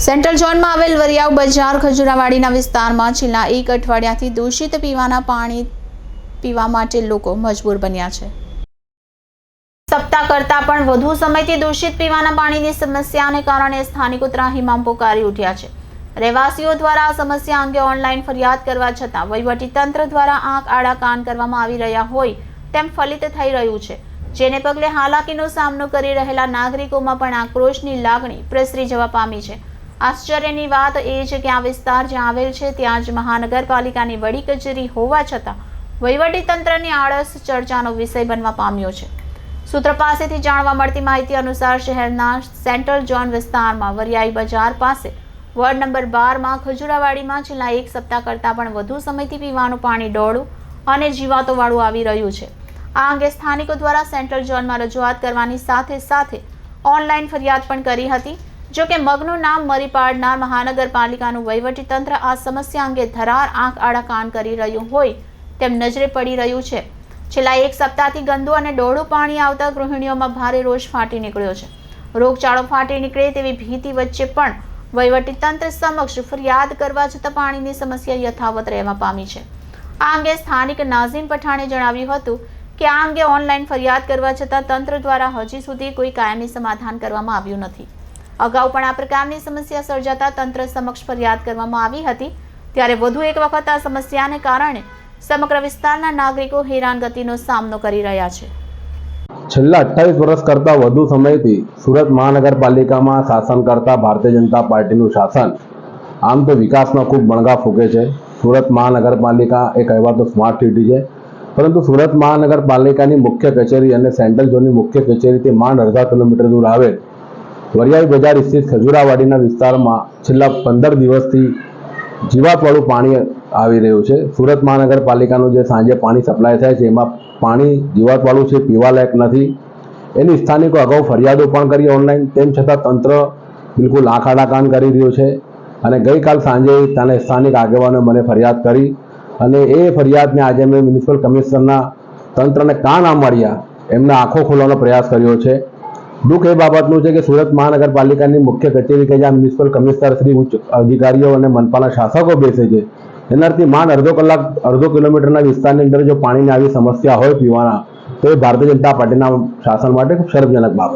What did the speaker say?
Central ઝોનમાં આવેલ વરિયાવ બજાર ખજુરાવાડીના વિસ્તારમાં છેલ્લા એક અઠવાડિયાથી દૂષિત પીવાના પાણી પીવા માટે લોકો મજબૂર બન્યા છે। સપ્તાહ કરતાં પણ વધુ સમયથી દૂષિત પીવાના પાણીની સમસ્યાને કારણે સ્થાનિકો ત્રાહિમામ પોકારી ઉઠ્યા છે। રહેવાસીઓ દ્વારા આ સમસ્યા અંગે ઓનલાઈન ફરિયાદ કરવા છતાં વહીવટીતંત્ર દ્વારા આંખ આડા કાન કરવામાં આવી રહ્યા હોય તેમ ફલિત થઈ રહ્યું છે, જેને પગલે હાલાકીનો સામનો કરી રહેલા નાગરિકોમાં પણ આક્રોશની લાગણી પ્રસરી જવા પામી છે। આશ્ચર્યની વાત એ છે કે આ વિસ્તાર જ્યાં આવેલ છે ત્યાં જ મહાનગરપાલિકાની વડી કચેરી હોવા છતાં વહીવટીતંત્રની આળસ ચર્ચાનો વિષય બનવા પામ્યો છે। સૂત્રો પાસેથી જાણવા મળતી માહિતી અનુસાર શહેરના સેન્ટ્રલ ઝોન વિસ્તારમાં વરિયાઈ બજાર પાસે વોર્ડ નંબર 12માં ખજુરાવાડીમાં છેલ્લા એક સપ્તાહ કરતાં પણ વધુ સમયથી પીવાનું પાણી ડોળું અને જીવાતોવાળું આવી રહ્યું છે। આ અંગે સ્થાનિકો દ્વારા સેન્ટ્રલ ઝોનમાં રજૂઆત કરવાની સાથે સાથે ઓનલાઈન ફરિયાદ પણ કરી હતી। જો કે મગનું નામ મરી પાડનાર મહાનગરપાલિકાનું વહીવટીતંત્ર આ સમસ્યા અંગે ધરાર આંખ આડા કાન કરી રહ્યું હોય તેમ નજરે પડી રહ્યું છે। છેલ્લા એક સપ્તાહથી ગંદુ અને ડોળું પાણી આવતા ગૃહિણીઓમાં ભારે રોષ ફાટી નીકળ્યો છે। રોગચાળો ફાટી નીકળે તેવી ભીતિ વચ્ચે પણ વહીવટીતંત્ર સમક્ષ ફરિયાદ કરવા છતાં પાણીની સમસ્યા યથાવત રહેવા પામી છે। આ અંગે સ્થાનિક નાઝીમ પઠાણે જણાવ્યું હતું કે આ અંગે ઓનલાઈન ફરિયાદ કરવા છતાં તંત્ર દ્વારા હજી સુધી કોઈ કાયમી સમાધાન કરવામાં આવ્યું નથી। અગાઉ પણ આ પ્રકારની સમસ્યા સર્જાતા તંત્ર સમક્ષ ફરિયાદ કરવામાં આવી હતી, ત્યારે વધુ એક વખત આ સમસ્યાને કારણે સમગ્ર વિસ્તારના નાગરિકો હેરાનગતિનો સામનો કરી રહ્યા છે। છેલ્લા 28 વર્ષ કરતાં વધુ સમયથી સુરત મહાનગરપાલિકામાં શાસન કરતા ભારતીય જનતા પાર્ટીનું શાસન આમ તો વિકાસમાં ખૂબ બણગા ફૂંકે છે। સુરત મહાનગરપાલિકા એક કહેવાતો સ્માર્ટ સિટી છે, પરંતુ સુરત મહાનગરપાલિકાની મુખ્ય કચેરી અને સેન્ટ્રલ ઝોનની મુખ્ય કચેરીથી માંડ અડધા કિલોમીટર દૂર આવેલ વરિયાઈ બજાર સ્થિત ખજુરાવાડીના વિસ્તારમાં છેલ્લા 15 દિવસથી જીવાતવાળું પાણી આવી રહ્યું છે। સુરત મહાનગરપાલિકાનું જે સાંજે પાણી સપ્લાય થાય છે એમાં પાણી જીવાતવાળું છે, પીવાલાયક નથી। એની સ્થાનિકો અગાઉ ફરિયાદો પણ કરી ઓનલાઈન, તેમ છતાં તંત્ર બિલકુલ આંખ આડા કાન કરી રહ્યું છે। અને ગઈકાલ સાંજે ત્યાંના સ્થાનિક આગેવાનોએ મને ફરિયાદ કરી અને એ ફરિયાદને આજે મેં મ્યુનિસિપલ કમિશનરના તંત્રને કાન આંબાડ્યા એમના આંખો ખોલવાનો પ્રયાસ કર્યો છે। દુઃખ એ બાબતનું છે કે સુરત મહાનગરપાલિકાની મુખ્ય કચેરી કે જ્યાં મ્યુનિસિપલ કમિશનર શ્રી ઉચ્ચ અધિકારીઓ અને મનપાના શાસકો બેસે છે, એનાથી માંડ અડધો કિલોમીટરના વિસ્તારની અંદર જો પાણીની આવી સમસ્યા હોય પીવાના, તો એ ભારતીય જનતા પાર્ટીના શાસન માટે ખૂબ શરમજનક બાબત છે।